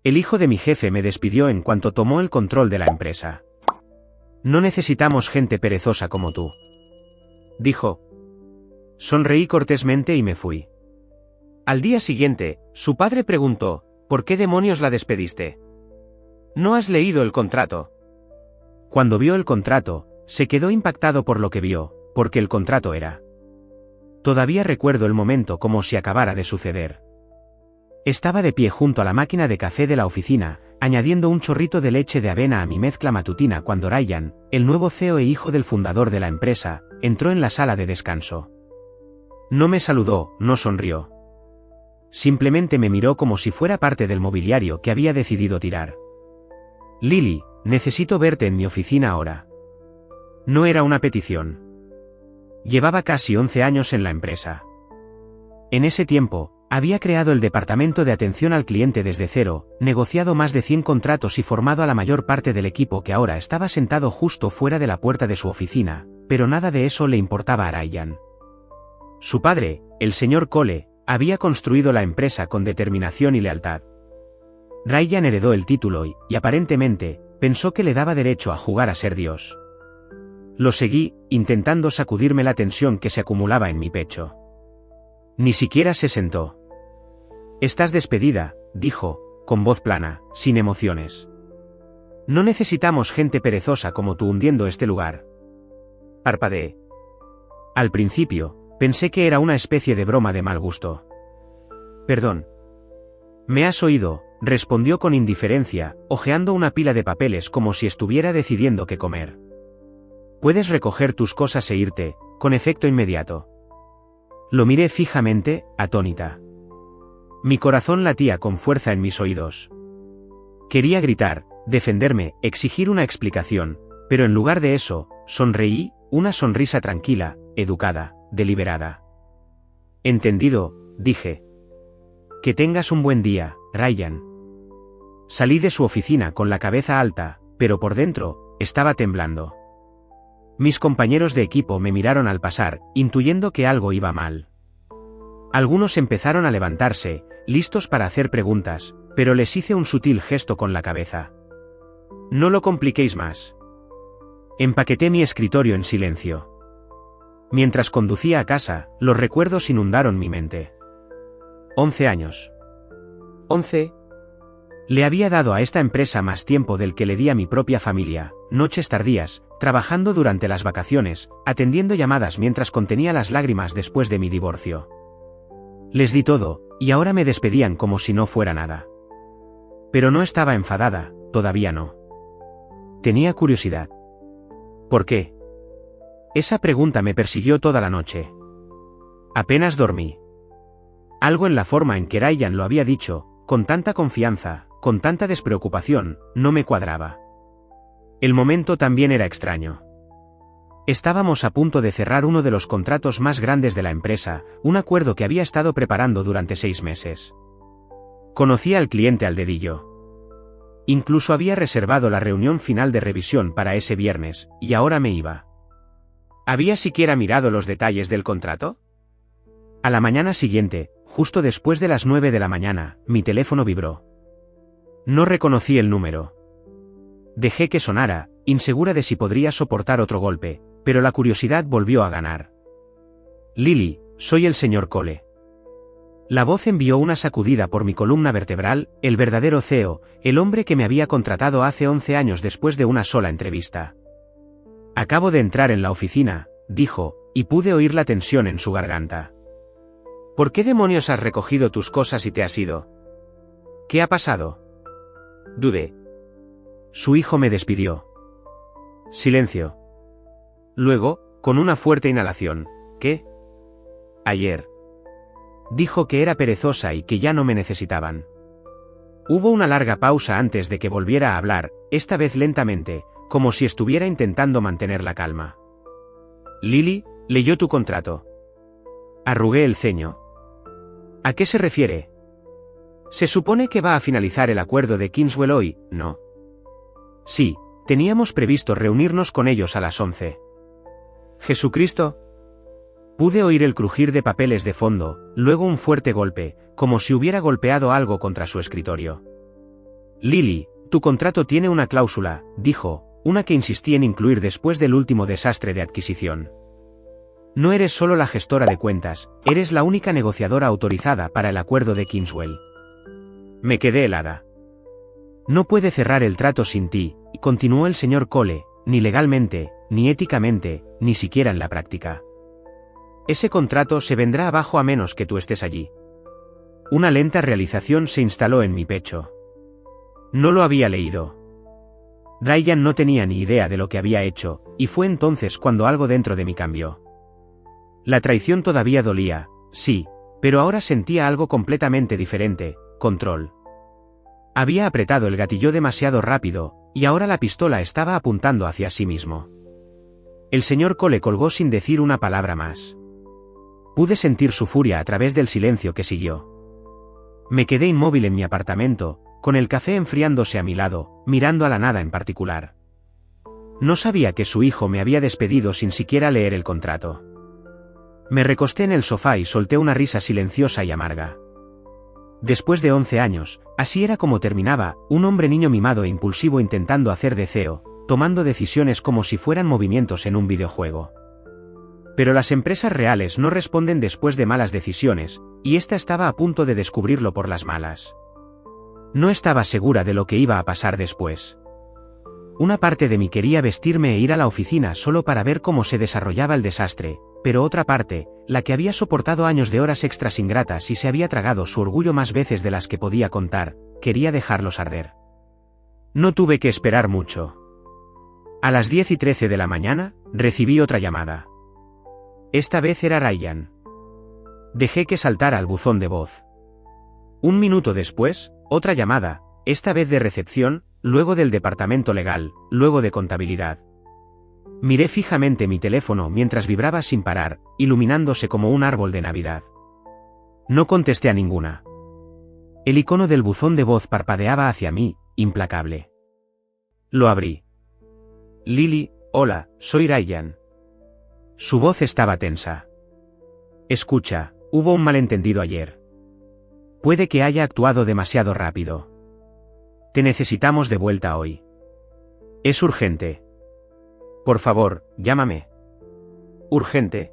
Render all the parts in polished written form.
El hijo de mi jefe me despidió en cuanto tomó el control de la empresa. No necesitamos gente perezosa como tú, dijo. Sonreí cortésmente y me fui. Al día siguiente, su padre preguntó, ¿por qué demonios la despediste? ¿No has leído el contrato? Cuando vio el contrato, se quedó impactado por lo que vio, porque el contrato era. Todavía recuerdo el momento como si acabara de suceder. Estaba de pie junto a la máquina de café de la oficina, añadiendo un chorrito de leche de avena a mi mezcla matutina cuando Ryan, el nuevo CEO e hijo del fundador de la empresa, entró en la sala de descanso. No me saludó, no sonrió. Simplemente me miró como si fuera parte del mobiliario que había decidido tirar. Lily, necesito verte en mi oficina ahora. No era una petición. Llevaba casi 11 años en la empresa. En ese tiempo, había creado el departamento de atención al cliente desde cero, negociado más de 100 contratos y formado a la mayor parte del equipo que ahora estaba sentado justo fuera de la puerta de su oficina, pero nada de eso le importaba a Ryan. Su padre, el señor Cole, había construido la empresa con determinación y lealtad. Ryan heredó el título y aparentemente, pensó que le daba derecho a jugar a ser Dios. Lo seguí, intentando sacudirme la tensión que se acumulaba en mi pecho. Ni siquiera se sentó. Estás despedida, dijo, con voz plana, sin emociones. No necesitamos gente perezosa como tú hundiendo este lugar. Parpadeé. Al principio, pensé que era una especie de broma de mal gusto. Perdón. Me has oído, respondió con indiferencia, hojeando una pila de papeles como si estuviera decidiendo qué comer. Puedes recoger tus cosas e irte, con efecto inmediato. Lo miré fijamente, atónita. Mi corazón latía con fuerza en mis oídos. Quería gritar, defenderme, exigir una explicación, pero en lugar de eso, sonreí, una sonrisa tranquila, educada, deliberada. Entendido, dije. Que tengas un buen día, Ryan. Salí de su oficina con la cabeza alta, pero por dentro, estaba temblando. Mis compañeros de equipo me miraron al pasar, intuyendo que algo iba mal. Algunos empezaron a levantarse, listos para hacer preguntas, pero les hice un sutil gesto con la cabeza. No lo compliquéis más. Empaqueté mi escritorio en silencio. Mientras conducía a casa, los recuerdos inundaron mi mente. 11 años. 11. Le había dado a esta empresa más tiempo del que le di a mi propia familia, noches tardías, trabajando durante las vacaciones, atendiendo llamadas mientras contenía las lágrimas después de mi divorcio. Les di todo, y ahora me despedían como si no fuera nada. Pero no estaba enfadada, todavía no. Tenía curiosidad. ¿Por qué? Esa pregunta me persiguió toda la noche. Apenas dormí. Algo en la forma en que Ryan lo había dicho, con tanta confianza, con tanta despreocupación, no me cuadraba. El momento también era extraño. Estábamos a punto de cerrar uno de los contratos más grandes de la empresa, un acuerdo que había estado preparando durante 6 meses. Conocía al cliente al dedillo. Incluso había reservado la reunión final de revisión para ese viernes, y ahora me iba. ¿Había siquiera mirado los detalles del contrato? A la mañana siguiente, justo después de las 9 de la mañana, mi teléfono vibró. No reconocí el número. Dejé que sonara, insegura de si podría soportar otro golpe, pero la curiosidad volvió a ganar. Lily, soy el señor Cole. La voz envió una sacudida por mi columna vertebral, el verdadero CEO, el hombre que me había contratado hace 11 años después de una sola entrevista. Acabo de entrar en la oficina, dijo, y pude oír la tensión en su garganta. ¿Por qué demonios has recogido tus cosas y te has ido? ¿Qué ha pasado? Dudé. Su hijo me despidió. Silencio. Luego, con una fuerte inhalación, ¿qué? Ayer. Dijo que era perezosa y que ya no me necesitaban. Hubo una larga pausa antes de que volviera a hablar, esta vez lentamente, como si estuviera intentando mantener la calma. Lily, leyó tu contrato. Arrugué el ceño. ¿A qué se refiere? Se supone que va a finalizar el acuerdo de Kingswell hoy, ¿no? Sí, teníamos previsto reunirnos con ellos a las 11. ¿Jesucristo? Pude oír el crujir de papeles de fondo, luego un fuerte golpe, como si hubiera golpeado algo contra su escritorio. Lily, tu contrato tiene una cláusula, dijo, una que insistí en incluir después del último desastre de adquisición. No eres solo la gestora de cuentas, eres la única negociadora autorizada para el acuerdo de Kingswell. Me quedé helada. No puede cerrar el trato sin ti, continuó el señor Cole, ni legalmente, ni éticamente, ni siquiera en la práctica. Ese contrato se vendrá abajo a menos que tú estés allí. Una lenta realización se instaló en mi pecho. No lo había leído. Ryan no tenía ni idea de lo que había hecho, y fue entonces cuando algo dentro de mí cambió. La traición todavía dolía, sí, pero ahora sentía algo completamente diferente, control. Había apretado el gatillo demasiado rápido, y ahora la pistola estaba apuntando hacia sí mismo. El señor Cole colgó sin decir una palabra más. Pude sentir su furia a través del silencio que siguió. Me quedé inmóvil en mi apartamento, con el café enfriándose a mi lado, mirando a la nada en particular. No sabía que su hijo me había despedido sin siquiera leer el contrato. Me recosté en el sofá y solté una risa silenciosa y amarga. Después de 11 años, así era como terminaba, un hombre niño mimado e impulsivo intentando hacer deseo, tomando decisiones como si fueran movimientos en un videojuego. Pero las empresas reales no responden después de malas decisiones, y esta estaba a punto de descubrirlo por las malas. No estaba segura de lo que iba a pasar después. Una parte de mí quería vestirme e ir a la oficina solo para ver cómo se desarrollaba el desastre, pero otra parte, la que había soportado años de horas extras ingratas y se había tragado su orgullo más veces de las que podía contar, quería dejarlos arder. No tuve que esperar mucho. A las 10:13 de la mañana, recibí otra llamada. Esta vez era Ryan. Dejé que saltara al buzón de voz. Un minuto después, otra llamada, esta vez de recepción, luego del departamento legal, luego de contabilidad. Miré fijamente mi teléfono mientras vibraba sin parar, iluminándose como un árbol de Navidad. No contesté a ninguna. El icono del buzón de voz parpadeaba hacia mí, implacable. Lo abrí. Lily, hola, soy Ryan. Su voz estaba tensa. Escucha, hubo un malentendido ayer. Puede que haya actuado demasiado rápido. Te necesitamos de vuelta hoy. Es urgente. Por favor, llámame. ¿Urgente?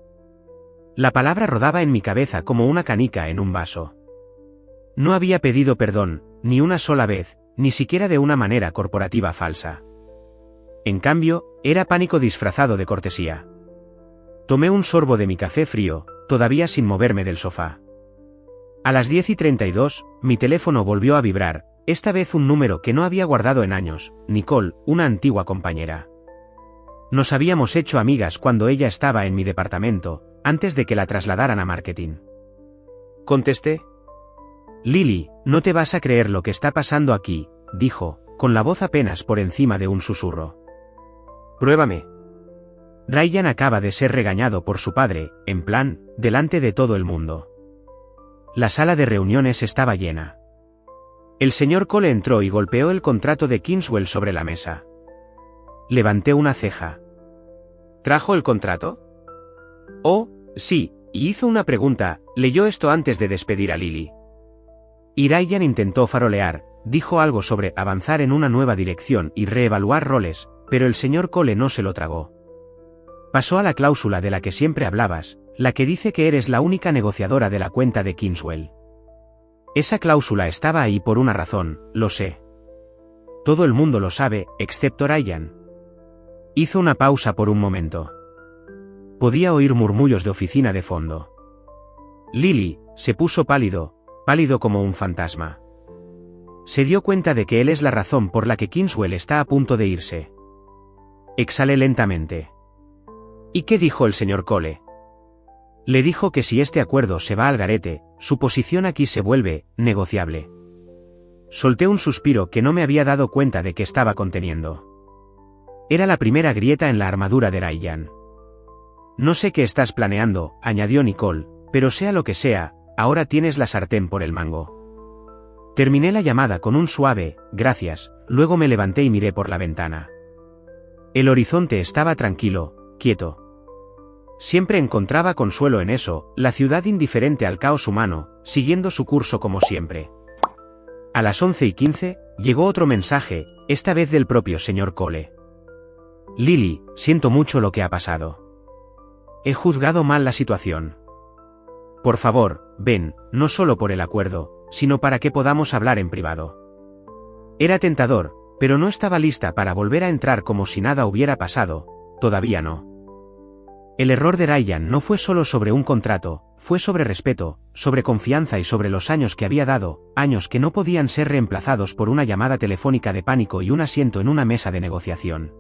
La palabra rodaba en mi cabeza como una canica en un vaso. No había pedido perdón, ni una sola vez, ni siquiera de una manera corporativa falsa. En cambio, era pánico disfrazado de cortesía. Tomé un sorbo de mi café frío, todavía sin moverme del sofá. A las 10:32, mi teléfono volvió a vibrar, esta vez un número que no había guardado en años, Nicole, una antigua compañera. Nos habíamos hecho amigas cuando ella estaba en mi departamento, antes de que la trasladaran a marketing. Contesté. Lily, no te vas a creer lo que está pasando aquí, dijo, con la voz apenas por encima de un susurro. Pruébame. Ryan acaba de ser regañado por su padre, en plan, delante de todo el mundo. La sala de reuniones estaba llena. El señor Cole entró y golpeó el contrato de Kingswell sobre la mesa. Levanté una ceja. ¿Trajo el contrato? Oh, sí, y hizo una pregunta, leyó esto antes de despedir a Lily. Y Ryan intentó farolear, dijo algo sobre avanzar en una nueva dirección y reevaluar roles, pero el señor Cole no se lo tragó. Pasó a la cláusula de la que siempre hablabas, la que dice que eres la única negociadora de la cuenta de Kingswell. Esa cláusula estaba ahí por una razón, lo sé. Todo el mundo lo sabe, excepto Ryan. Hizo una pausa por un momento. Podía oír murmullos de oficina de fondo. Lily se puso pálido, pálido como un fantasma. Se dio cuenta de que él es la razón por la que Kingswell está a punto de irse. Exhalé lentamente. ¿Y qué dijo el señor Cole? Le dijo que si este acuerdo se va al garete, su posición aquí se vuelve negociable. Solté un suspiro que no me había dado cuenta de que estaba conteniendo. Era la primera grieta en la armadura de Ryan. No sé qué estás planeando, añadió Nicole, pero sea lo que sea, ahora tienes la sartén por el mango. Terminé la llamada con un suave, gracias, luego me levanté y miré por la ventana. El horizonte estaba tranquilo, quieto. Siempre encontraba consuelo en eso, la ciudad indiferente al caos humano, siguiendo su curso como siempre. A las 11:15, llegó otro mensaje, esta vez del propio señor Cole. Lily, siento mucho lo que ha pasado. He juzgado mal la situación. Por favor, ven, no solo por el acuerdo, sino para que podamos hablar en privado. Era tentador, pero no estaba lista para volver a entrar como si nada hubiera pasado, todavía no. El error de Ryan no fue solo sobre un contrato, fue sobre respeto, sobre confianza y sobre los años que había dado, años que no podían ser reemplazados por una llamada telefónica de pánico y un asiento en una mesa de negociación.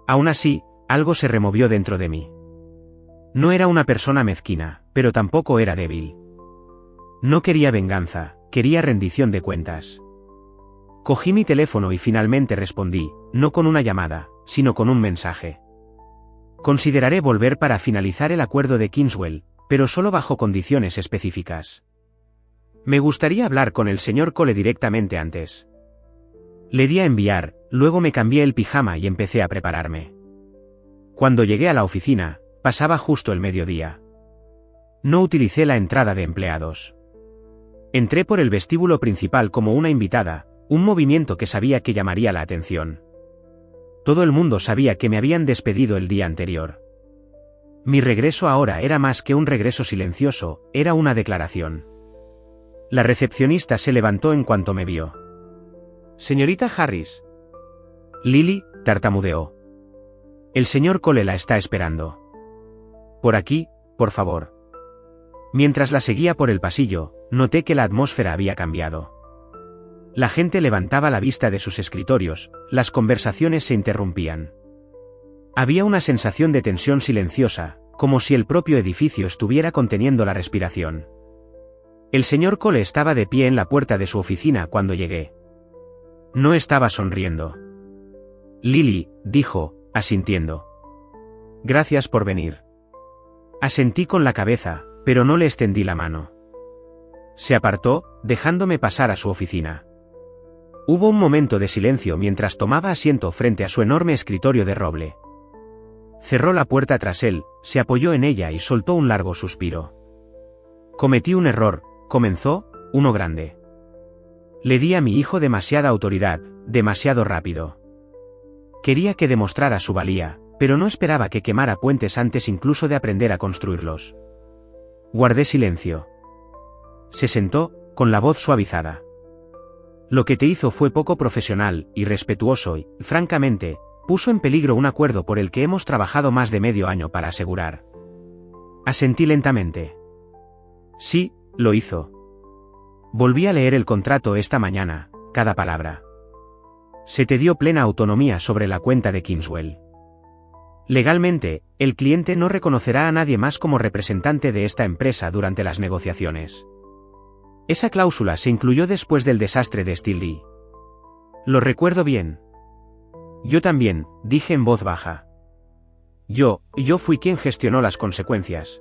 Aún así, algo se removió dentro de mí. No era una persona mezquina, pero tampoco era débil. No quería venganza, quería rendición de cuentas. Cogí mi teléfono y finalmente respondí, no con una llamada, sino con un mensaje. Consideraré volver para finalizar el acuerdo de Kingswell, pero solo bajo condiciones específicas. Me gustaría hablar con el señor Cole directamente antes. Le di a enviar, luego me cambié el pijama y empecé a prepararme. Cuando llegué a la oficina, pasaba justo el mediodía. No utilicé la entrada de empleados. Entré por el vestíbulo principal como una invitada, un movimiento que sabía que llamaría la atención. Todo el mundo sabía que me habían despedido el día anterior. Mi regreso ahora era más que un regreso silencioso, era una declaración. La recepcionista se levantó en cuanto me vio. «Señorita Harris». Lily tartamudeó. «El señor Cole la está esperando. Por aquí, por favor». Mientras la seguía por el pasillo, noté que la atmósfera había cambiado. La gente levantaba la vista de sus escritorios, las conversaciones se interrumpían. Había una sensación de tensión silenciosa, como si el propio edificio estuviera conteniendo la respiración. El señor Cole estaba de pie en la puerta de su oficina cuando llegué. No estaba sonriendo. «Lily», dijo, asintiendo. «Gracias por venir». Asentí con la cabeza, pero no le extendí la mano. Se apartó, dejándome pasar a su oficina. Hubo un momento de silencio mientras tomaba asiento frente a su enorme escritorio de roble. Cerró la puerta tras él, se apoyó en ella y soltó un largo suspiro. «Cometí un error», comenzó, «uno grande. Le di a mi hijo demasiada autoridad, demasiado rápido. Quería que demostrara su valía, pero no esperaba que quemara puentes antes incluso de aprender a construirlos». Guardé silencio. Se sentó, con la voz suavizada. «Lo que te hizo fue poco profesional, irrespetuoso y, francamente, puso en peligro un acuerdo por el que hemos trabajado más de medio año para asegurar». Asentí lentamente. «Sí, lo hizo. Volví a leer el contrato esta mañana, cada palabra. Se te dio plena autonomía sobre la cuenta de Kingswell. Legalmente, el cliente no reconocerá a nadie más como representante de esta empresa durante las negociaciones. Esa cláusula se incluyó después del desastre de Steel Lee. Lo recuerdo bien». «Yo también», dije en voz baja. Yo fui quien gestionó las consecuencias».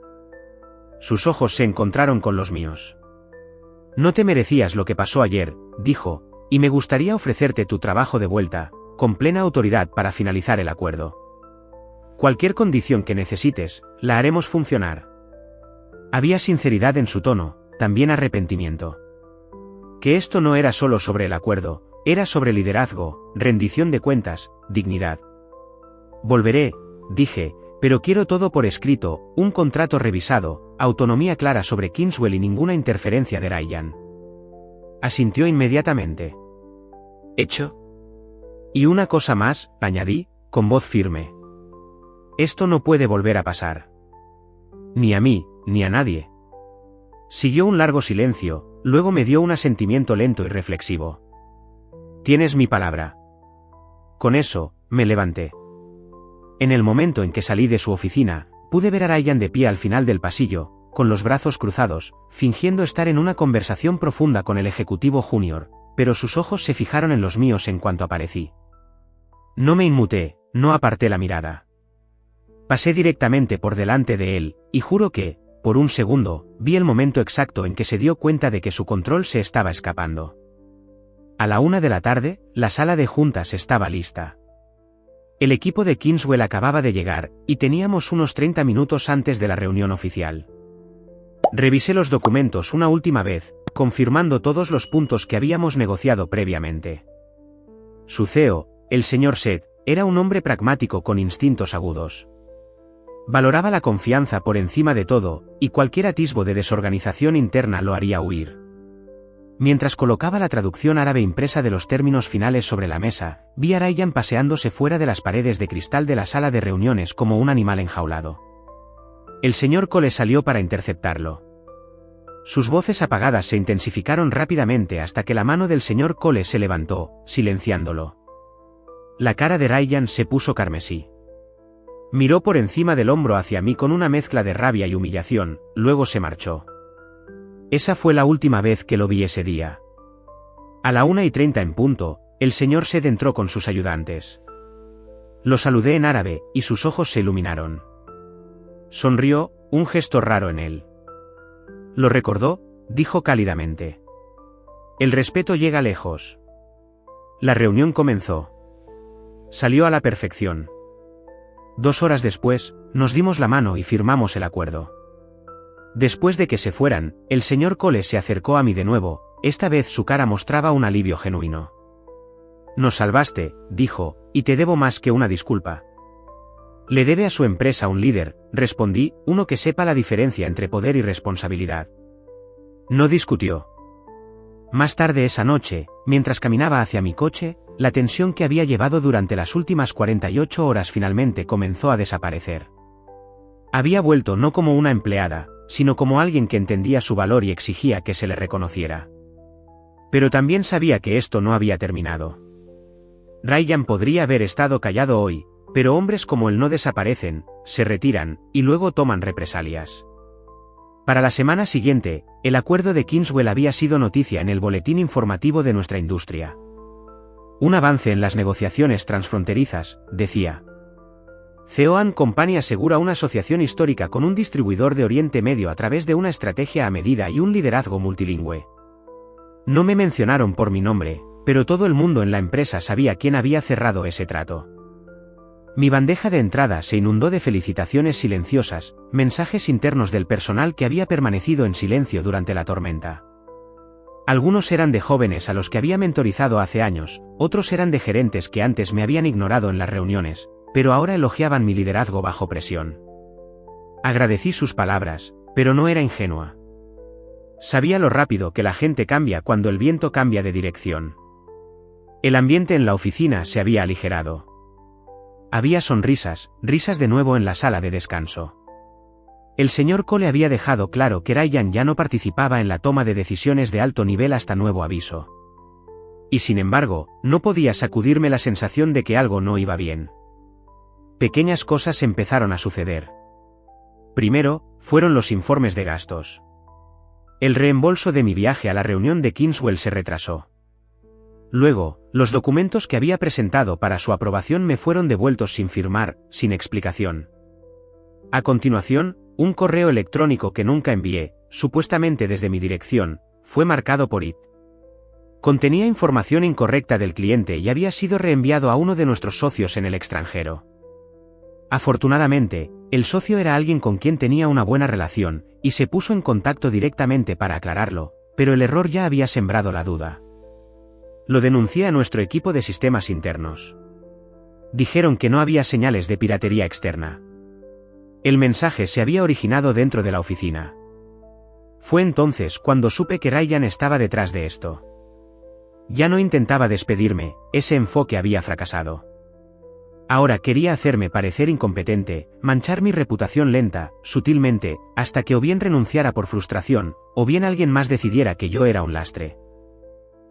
Sus ojos se encontraron con los míos. «No te merecías lo que pasó ayer», dijo, «y me gustaría ofrecerte tu trabajo de vuelta, con plena autoridad para finalizar el acuerdo. Cualquier condición que necesites, la haremos funcionar». Había sinceridad en su tono, también arrepentimiento. Que esto no era solo sobre el acuerdo, era sobre liderazgo, rendición de cuentas, dignidad. «Volveré», dije, «pero quiero todo por escrito, un contrato revisado, autonomía clara sobre Kingswell y ninguna interferencia de Ryan». Asintió inmediatamente. «¿Hecho? Y una cosa más», añadí, con voz firme. «Esto no puede volver a pasar. Ni a mí, ni a nadie». Siguió un largo silencio, luego me dio un asentimiento lento y reflexivo. «Tienes mi palabra». Con eso, me levanté. En el momento en que salí de su oficina, pude ver a Ryan de pie al final del pasillo, con los brazos cruzados, fingiendo estar en una conversación profunda con el ejecutivo junior, pero sus ojos se fijaron en los míos en cuanto aparecí. No me inmuté, no aparté la mirada. Pasé directamente por delante de él, y juro que, por un segundo, vi el momento exacto en que se dio cuenta de que su control se estaba escapando. A la 1 de la tarde, la sala de juntas estaba lista. El equipo de Kingswell acababa de llegar, y teníamos unos 30 minutos antes de la reunión oficial. Revisé los documentos una última vez, confirmando todos los puntos que habíamos negociado previamente. Su CEO, el señor Seth, era un hombre pragmático con instintos agudos. Valoraba la confianza por encima de todo, y cualquier atisbo de desorganización interna lo haría huir. Mientras colocaba la traducción árabe impresa de los términos finales sobre la mesa, vi a Ryan paseándose fuera de las paredes de cristal de la sala de reuniones como un animal enjaulado. El señor Cole salió para interceptarlo. Sus voces apagadas se intensificaron rápidamente hasta que la mano del señor Cole se levantó, silenciándolo. La cara de Ryan se puso carmesí. Miró por encima del hombro hacia mí con una mezcla de rabia y humillación, luego se marchó. Esa fue la última vez que lo vi ese día. A la 1:30 en punto, el señor Seth entró con sus ayudantes. Lo saludé en árabe, y sus ojos se iluminaron. Sonrió, un gesto raro en él. ¿Lo recordó?, dijo cálidamente. El respeto llega lejos. La reunión comenzó. Salió a la perfección. 2 horas después, nos dimos la mano y firmamos el acuerdo. Después de que se fueran, el señor Cole se acercó a mí de nuevo, esta vez su cara mostraba un alivio genuino. Nos salvaste, dijo, y te debo más que una disculpa. Le debe a su empresa un líder, respondí, uno que sepa la diferencia entre poder y responsabilidad. No discutió. Más tarde esa noche, mientras caminaba hacia mi coche, la tensión que había llevado durante las últimas 48 horas finalmente comenzó a desaparecer. Había vuelto no como una empleada, sino como alguien que entendía su valor y exigía que se le reconociera. Pero también sabía que esto no había terminado. Ryan podría haber estado callado hoy, pero hombres como él no desaparecen, se retiran, y luego toman represalias. Para la semana siguiente, el acuerdo de Kingswell había sido noticia en el boletín informativo de nuestra industria. Un avance en las negociaciones transfronterizas, decía. Ceoan Company asegura una asociación histórica con un distribuidor de Oriente Medio a través de una estrategia a medida y un liderazgo multilingüe. No me mencionaron por mi nombre, pero todo el mundo en la empresa sabía quién había cerrado ese trato. Mi bandeja de entrada se inundó de felicitaciones silenciosas, mensajes internos del personal que había permanecido en silencio durante la tormenta. Algunos eran de jóvenes a los que había mentorizado hace años, otros eran de gerentes que antes me habían ignorado en las reuniones, pero ahora elogiaban mi liderazgo bajo presión. Agradecí sus palabras, pero no era ingenua. Sabía lo rápido que la gente cambia cuando el viento cambia de dirección. El ambiente en la oficina se había aligerado. Había sonrisas, risas de nuevo en la sala de descanso. El señor Cole había dejado claro que Ryan ya no participaba en la toma de decisiones de alto nivel hasta nuevo aviso. Y sin embargo, no podía sacudirme la sensación de que algo no iba bien. Pequeñas cosas empezaron a suceder. Primero, fueron los informes de gastos. El reembolso de mi viaje a la reunión de Kingswell se retrasó. Luego, los documentos que había presentado para su aprobación me fueron devueltos sin firmar, sin explicación. A continuación, un correo electrónico que nunca envié, supuestamente desde mi dirección, fue marcado por IT. Contenía información incorrecta del cliente y había sido reenviado a uno de nuestros socios en el extranjero. Afortunadamente, el socio era alguien con quien tenía una buena relación, y se puso en contacto directamente para aclararlo, pero el error ya había sembrado la duda. Lo denuncié a nuestro equipo de sistemas internos. Dijeron que no había señales de piratería externa. El mensaje se había originado dentro de la oficina. Fue entonces cuando supe que Ryan estaba detrás de esto. Ya no intentaba despedirme, ese enfoque había fracasado. Ahora quería hacerme parecer incompetente, manchar mi reputación lenta, sutilmente, hasta que o bien renunciara por frustración, o bien alguien más decidiera que yo era un lastre.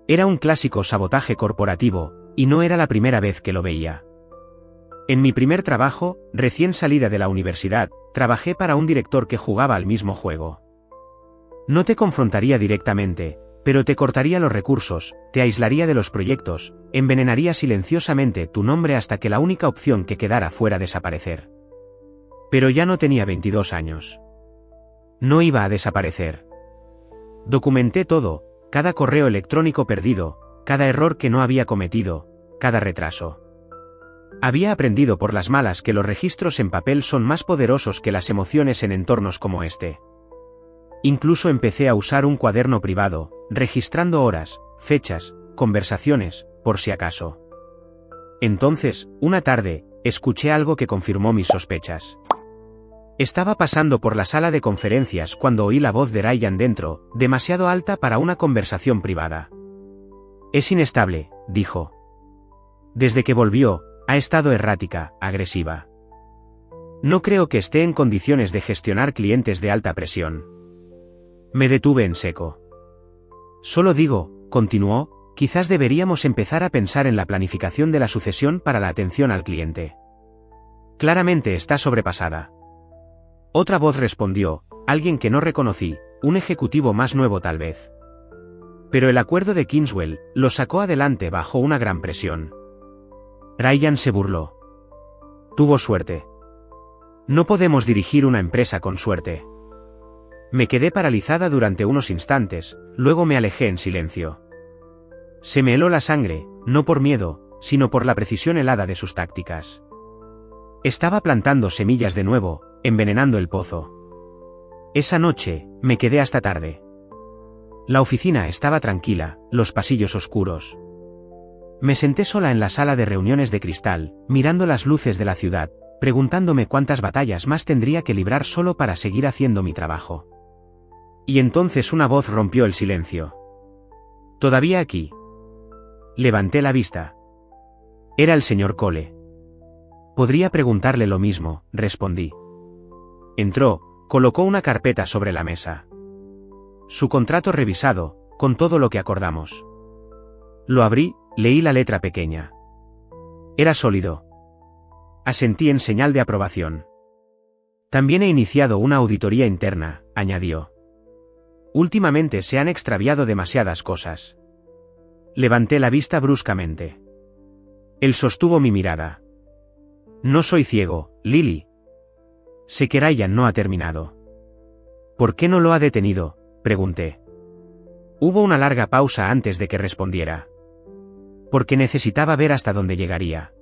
Era un clásico sabotaje corporativo, y no era la primera vez que lo veía. En mi primer trabajo, recién salida de la universidad, trabajé para un director que jugaba al mismo juego. No te confrontaría directamente, pero te cortaría los recursos, te aislaría de los proyectos, envenenaría silenciosamente tu nombre hasta que la única opción que quedara fuera desaparecer. Pero ya no tenía 22 años. No iba a desaparecer. Documenté todo, cada correo electrónico perdido, cada error que no había cometido, cada retraso. Había aprendido por las malas que los registros en papel son más poderosos que las emociones en entornos como este. Incluso empecé a usar un cuaderno privado, registrando horas, fechas, conversaciones, por si acaso. Entonces, una tarde, escuché algo que confirmó mis sospechas. Estaba pasando por la sala de conferencias cuando oí la voz de Ryan dentro, demasiado alta para una conversación privada. Es inestable, dijo. Desde que volvió, ha estado errática, agresiva. No creo que esté en condiciones de gestionar clientes de alta presión. Me detuve en seco. Solo digo, continuó, quizás deberíamos empezar a pensar en la planificación de la sucesión para la atención al cliente. Claramente está sobrepasada. Otra voz respondió, alguien que no reconocí, un ejecutivo más nuevo tal vez. Pero el acuerdo de Kingswell lo sacó adelante bajo una gran presión. Ryan se burló. Tuvo suerte. No podemos dirigir una empresa con suerte. Me quedé paralizada durante unos instantes, luego me alejé en silencio. Se me heló la sangre, no por miedo, sino por la precisión helada de sus tácticas. Estaba plantando semillas de nuevo, envenenando el pozo. Esa noche, me quedé hasta tarde. La oficina estaba tranquila, los pasillos oscuros. Me senté sola en la sala de reuniones de cristal, mirando las luces de la ciudad, preguntándome cuántas batallas más tendría que librar solo para seguir haciendo mi trabajo. Y entonces una voz rompió el silencio. ¿Todavía aquí? Levanté la vista. Era el señor Cole. Podría preguntarle lo mismo, respondí. Entró, colocó una carpeta sobre la mesa. Su contrato revisado, con todo lo que acordamos. Lo abrí, leí la letra pequeña. Era sólido. Asentí en señal de aprobación. También he iniciado una auditoría interna, añadió. Últimamente se han extraviado demasiadas cosas. Levanté la vista bruscamente. Él sostuvo mi mirada. No soy ciego, Lily. Sé que Ryan no ha terminado. ¿Por qué no lo ha detenido?, pregunté. Hubo una larga pausa antes de que respondiera. Porque necesitaba ver hasta dónde llegaría.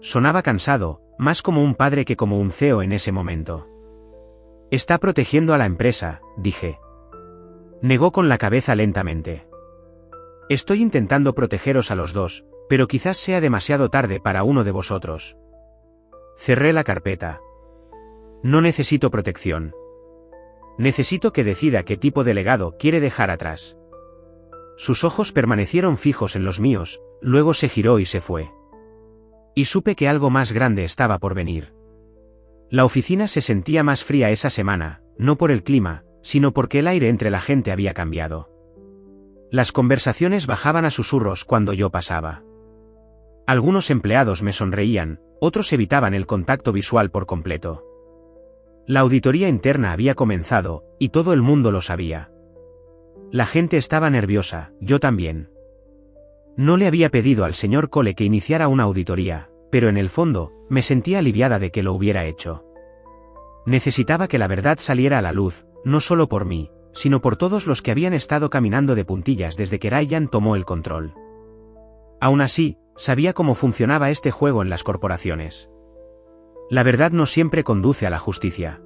Sonaba cansado, más como un padre que como un CEO en ese momento. Está protegiendo a la empresa, dije. Negó con la cabeza lentamente. Estoy intentando protegeros a los dos, pero quizás sea demasiado tarde para uno de vosotros. Cerré la carpeta. No necesito protección. Necesito que decida qué tipo de legado quiere dejar atrás. Sus ojos permanecieron fijos en los míos, luego se giró y se fue. Y supe que algo más grande estaba por venir. La oficina se sentía más fría esa semana, no por el clima, sino porque el aire entre la gente había cambiado. Las conversaciones bajaban a susurros cuando yo pasaba. Algunos empleados me sonreían, otros evitaban el contacto visual por completo. La auditoría interna había comenzado, y todo el mundo lo sabía. La gente estaba nerviosa, yo también. No le había pedido al señor Cole que iniciara una auditoría, pero en el fondo, me sentía aliviada de que lo hubiera hecho. Necesitaba que la verdad saliera a la luz, no solo por mí, sino por todos los que habían estado caminando de puntillas desde que Ryan tomó el control. Aún así, sabía cómo funcionaba este juego en las corporaciones. La verdad no siempre conduce a la justicia.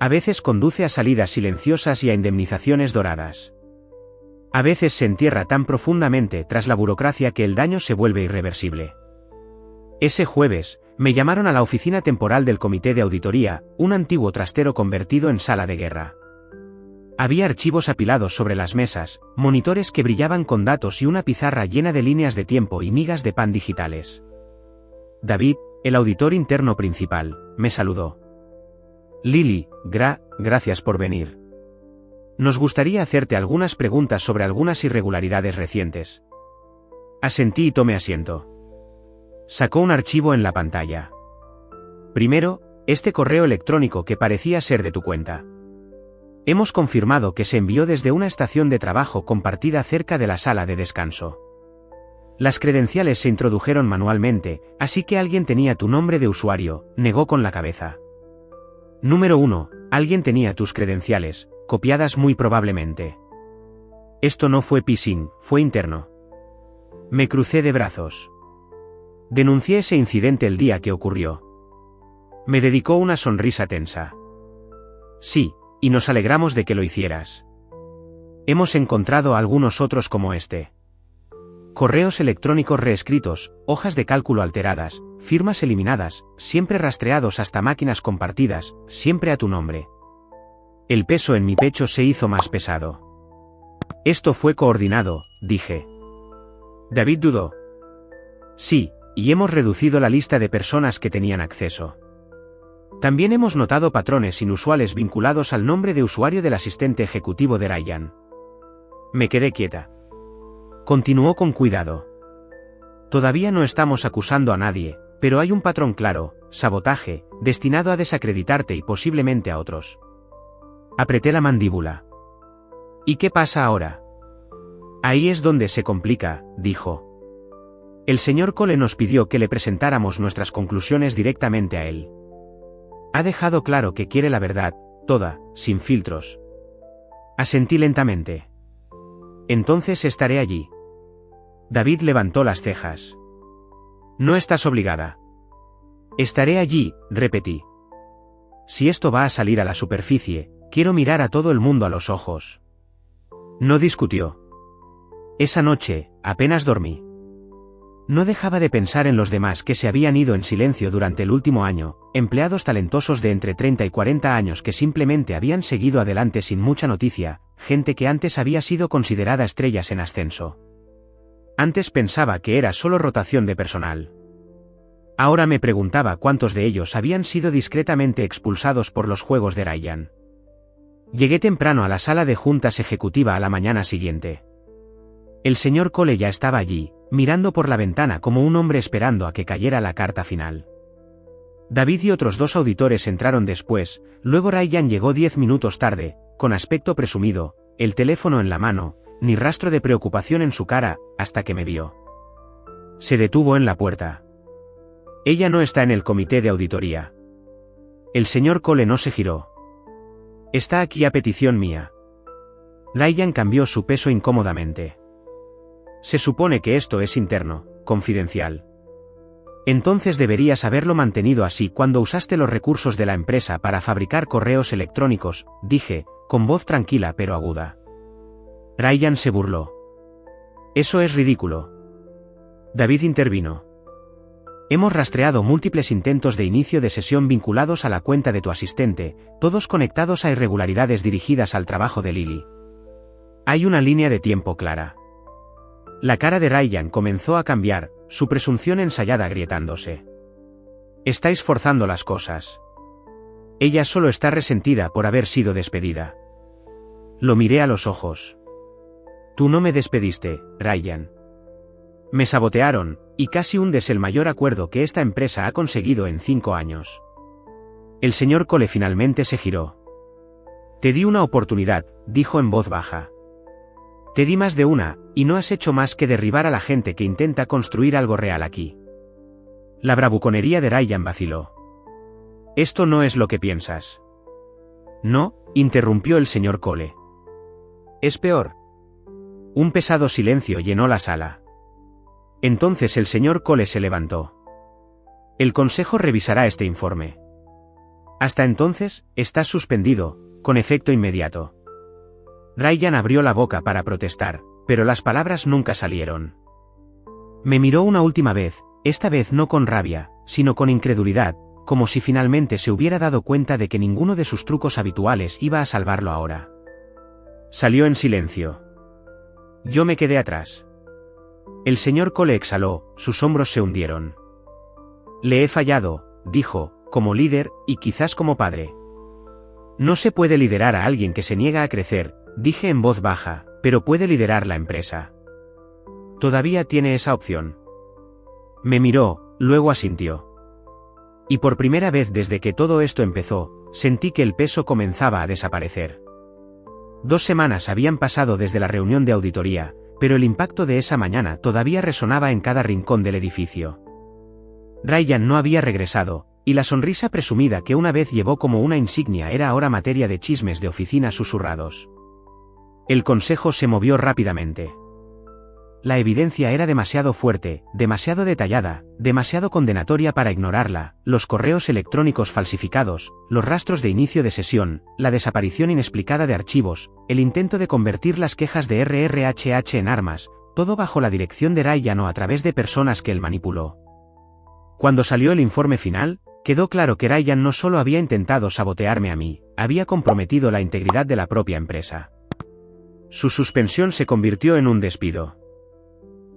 A veces conduce a salidas silenciosas y a indemnizaciones doradas. A veces se entierra tan profundamente tras la burocracia que el daño se vuelve irreversible. Ese jueves, me llamaron a la oficina temporal del comité de auditoría, un antiguo trastero convertido en sala de guerra. Había archivos apilados sobre las mesas, monitores que brillaban con datos y una pizarra llena de líneas de tiempo y migas de pan digitales. David, el auditor interno principal, me saludó. Lily, gracias por venir. Nos gustaría hacerte algunas preguntas sobre algunas irregularidades recientes. Asentí y tomé asiento. Sacó un archivo en la pantalla. Primero, este correo electrónico que parecía ser de tu cuenta. Hemos confirmado que se envió desde una estación de trabajo compartida cerca de la sala de descanso. Las credenciales se introdujeron manualmente, así que alguien tenía tu nombre de usuario, negó con la cabeza. Número 1. Alguien tenía tus credenciales, copiadas muy probablemente. Esto no fue phishing, fue interno. Me crucé de brazos. Denuncié ese incidente el día que ocurrió. Me dedicó una sonrisa tensa. Sí, y nos alegramos de que lo hicieras. Hemos encontrado algunos otros como este. Correos electrónicos reescritos, hojas de cálculo alteradas, firmas eliminadas, siempre rastreados hasta máquinas compartidas, siempre a tu nombre. El peso en mi pecho se hizo más pesado. Esto fue coordinado, dije. David dudó. Sí, y hemos reducido la lista de personas que tenían acceso. También hemos notado patrones inusuales vinculados al nombre de usuario del asistente ejecutivo de Ryan. Me quedé quieta. Continuó con cuidado. Todavía no estamos acusando a nadie, pero hay un patrón claro, sabotaje, destinado a desacreditarte y posiblemente a otros. Apreté la mandíbula. ¿Y qué pasa ahora? Ahí es donde se complica, dijo. El señor Cole nos pidió que le presentáramos nuestras conclusiones directamente a él. Ha dejado claro que quiere la verdad, toda, sin filtros. Asentí lentamente. Entonces estaré allí. David levantó las cejas. No estás obligada. Estaré allí, repetí. Si esto va a salir a la superficie, quiero mirar a todo el mundo a los ojos. No discutió. Esa noche, apenas dormí. No dejaba de pensar en los demás que se habían ido en silencio durante el último año, empleados talentosos de entre 30 y 40 años que simplemente habían seguido adelante sin mucha noticia, gente que antes había sido considerada estrellas en ascenso. Antes pensaba que era solo rotación de personal. Ahora me preguntaba cuántos de ellos habían sido discretamente expulsados por los juegos de Ryan. Llegué temprano a la sala de juntas ejecutiva a la mañana siguiente. El señor Cole ya estaba allí, mirando por la ventana como un hombre esperando a que cayera la carta final. David y otros 2 auditores entraron después, luego Ryan llegó 10 minutos tarde, con aspecto presumido, el teléfono en la mano, ni rastro de preocupación en su cara, hasta que me vio. Se detuvo en la puerta. Ella no está en el comité de auditoría. El señor Cole no se giró. Está aquí a petición mía. Ryan cambió su peso incómodamente. Se supone que esto es interno, confidencial. Entonces deberías haberlo mantenido así cuando usaste los recursos de la empresa para fabricar correos electrónicos, dije, con voz tranquila pero aguda. Ryan se burló. Eso es ridículo. David intervino. Hemos rastreado múltiples intentos de inicio de sesión vinculados a la cuenta de tu asistente, todos conectados a irregularidades dirigidas al trabajo de Lily. Hay una línea de tiempo clara. La cara de Ryan comenzó a cambiar, su presunción ensayada agrietándose. Estáis forzando las cosas. Ella solo está resentida por haber sido despedida. Lo miré a los ojos. Tú no me despediste, Ryan. Me sabotearon, y casi hundes el mayor acuerdo que esta empresa ha conseguido en 5 años. El señor Cole finalmente se giró. Te di una oportunidad, dijo en voz baja. Te di más de una, y no has hecho más que derribar a la gente que intenta construir algo real aquí. La bravuconería de Ryan vaciló. Esto no es lo que piensas. No, interrumpió el señor Cole. Es peor. Un pesado silencio llenó la sala. Entonces el señor Cole se levantó. El consejo revisará este informe. Hasta entonces, estás suspendido, con efecto inmediato. Ryan abrió la boca para protestar, pero las palabras nunca salieron. Me miró una última vez, esta vez no con rabia, sino con incredulidad, como si finalmente se hubiera dado cuenta de que ninguno de sus trucos habituales iba a salvarlo ahora. Salió en silencio. Yo me quedé atrás. El señor Cole exhaló, sus hombros se hundieron. Le he fallado, dijo, como líder, y quizás como padre. No se puede liderar a alguien que se niega a crecer, dije en voz baja, pero puede liderar la empresa. Todavía tiene esa opción. Me miró, luego asintió. Y por primera vez desde que todo esto empezó, sentí que el peso comenzaba a desaparecer. 2 semanas habían pasado desde la reunión de auditoría, pero el impacto de esa mañana todavía resonaba en cada rincón del edificio. Ryan no había regresado, y la sonrisa presumida que una vez llevó como una insignia era ahora materia de chismes de oficina susurrados. El consejo se movió rápidamente. la evidencia era demasiado fuerte, demasiado detallada, demasiado condenatoria para ignorarla, los correos electrónicos falsificados, los rastros de inicio de sesión, la desaparición inexplicada de archivos, el intento de convertir las quejas de RRHH en armas, todo bajo la dirección de Ryan o a través de personas que él manipuló. Cuando salió el informe final, quedó claro que Ryan no solo había intentado sabotearme a mí, había comprometido la integridad de la propia empresa. Su suspensión se convirtió en un despido.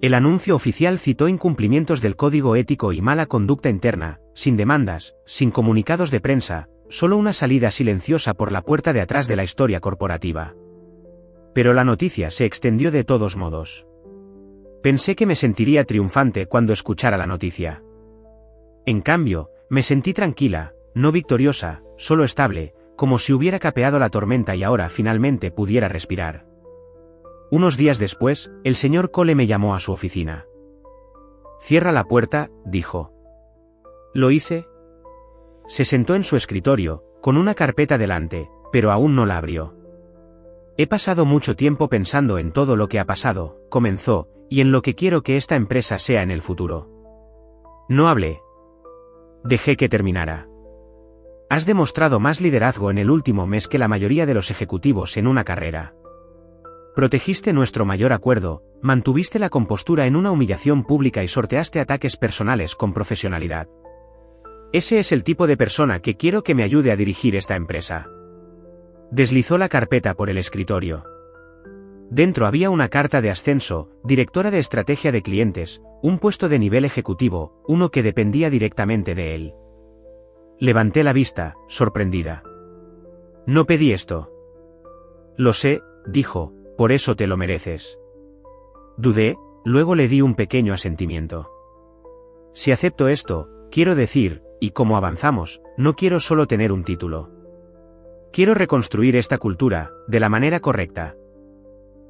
El anuncio oficial citó incumplimientos del código ético y mala conducta interna, sin demandas, sin comunicados de prensa, solo una salida silenciosa por la puerta de atrás de la historia corporativa. Pero la noticia se extendió de todos modos. Pensé que me sentiría triunfante cuando escuchara la noticia. En cambio, me sentí tranquila, no victoriosa, solo estable, como si hubiera capeado la tormenta y ahora finalmente pudiera respirar. Unos días después, el señor Cole me llamó a su oficina. «Cierra la puerta», dijo. Lo hice. Se sentó en su escritorio, con una carpeta delante, pero aún no la abrió. «He pasado mucho tiempo pensando en todo lo que ha pasado», comenzó, «y en lo que quiero que esta empresa sea en el futuro». No hablé. Dejé que terminara. «Has demostrado más liderazgo en el último mes que la mayoría de los ejecutivos en una carrera. Protegiste nuestro mayor acuerdo, mantuviste la compostura en una humillación pública y sorteaste ataques personales con profesionalidad. Ese es el tipo de persona que quiero que me ayude a dirigir esta empresa». Deslizó la carpeta por el escritorio. Dentro había una carta de ascenso, directora de estrategia de clientes, un puesto de nivel ejecutivo, uno que dependía directamente de él. Levanté la vista, sorprendida. «No pedí esto». «Lo sé», dijo, «por eso te lo mereces». Dudé, luego le di un pequeño asentimiento. «Si acepto esto, quiero decir, y como avanzamos, no quiero solo tener un título. Quiero reconstruir esta cultura, de la manera correcta».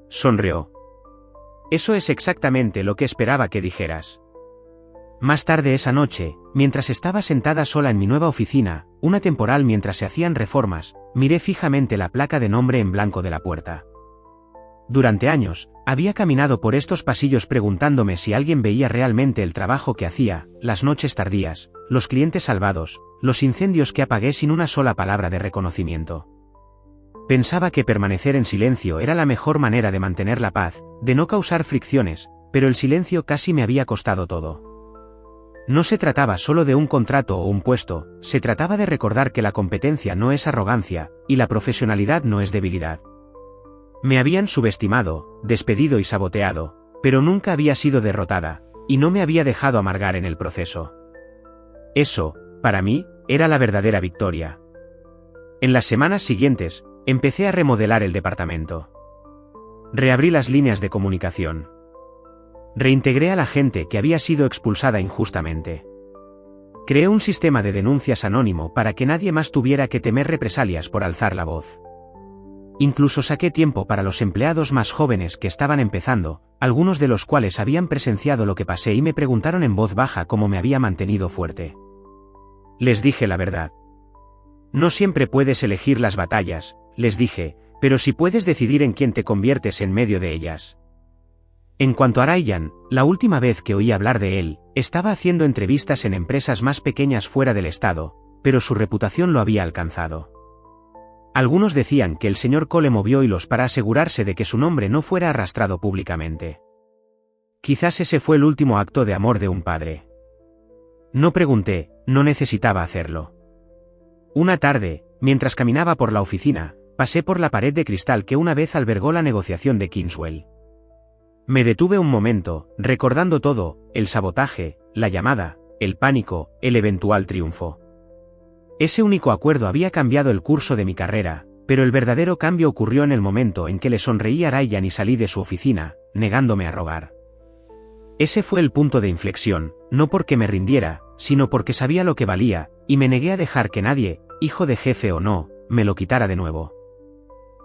Sonrió. «Eso es exactamente lo que esperaba que dijeras». Más tarde esa noche, mientras estaba sentada sola en mi nueva oficina, una temporal mientras se hacían reformas, miré fijamente la placa de nombre en blanco de la puerta. Durante años, había caminado por estos pasillos preguntándome si alguien veía realmente el trabajo que hacía, las noches tardías, los clientes salvados, los incendios que apagué sin una sola palabra de reconocimiento. Pensaba que permanecer en silencio era la mejor manera de mantener la paz, de no causar fricciones, pero el silencio casi me había costado todo. No se trataba solo de un contrato o un puesto, se trataba de recordar que la competencia no es arrogancia, y la profesionalidad no es debilidad. Me habían subestimado, despedido y saboteado, pero nunca había sido derrotada, y no me había dejado amargar en el proceso. Eso, para mí, era la verdadera victoria. En las semanas siguientes, empecé a remodelar el departamento. Reabrí las líneas de comunicación. Reintegré a la gente que había sido expulsada injustamente. Creé un sistema de denuncias anónimo para que nadie más tuviera que temer represalias por alzar la voz. Incluso saqué tiempo para los empleados más jóvenes que estaban empezando, algunos de los cuales habían presenciado lo que pasé y me preguntaron en voz baja cómo me había mantenido fuerte. Les dije la verdad. «No siempre puedes elegir las batallas», les dije, «pero sí puedes decidir en quién te conviertes en medio de ellas». En cuanto a Ryan, la última vez que oí hablar de él, estaba haciendo entrevistas en empresas más pequeñas fuera del estado, pero su reputación lo había alcanzado. Algunos decían que el señor Cole movió hilos para asegurarse de que su nombre no fuera arrastrado públicamente. Quizás ese fue el último acto de amor de un padre. No pregunté, no necesitaba hacerlo. Una tarde, mientras caminaba por la oficina, pasé por la pared de cristal que una vez albergó la negociación de Kingswell. Me detuve un momento, recordando todo, el sabotaje, la llamada, el pánico, el eventual triunfo. Ese único acuerdo había cambiado el curso de mi carrera, pero el verdadero cambio ocurrió en el momento en que le sonreí a Ryan y salí de su oficina, negándome a rogar. Ese fue el punto de inflexión, no porque me rindiera, sino porque sabía lo que valía, y me negué a dejar que nadie, hijo de jefe o no, me lo quitara de nuevo.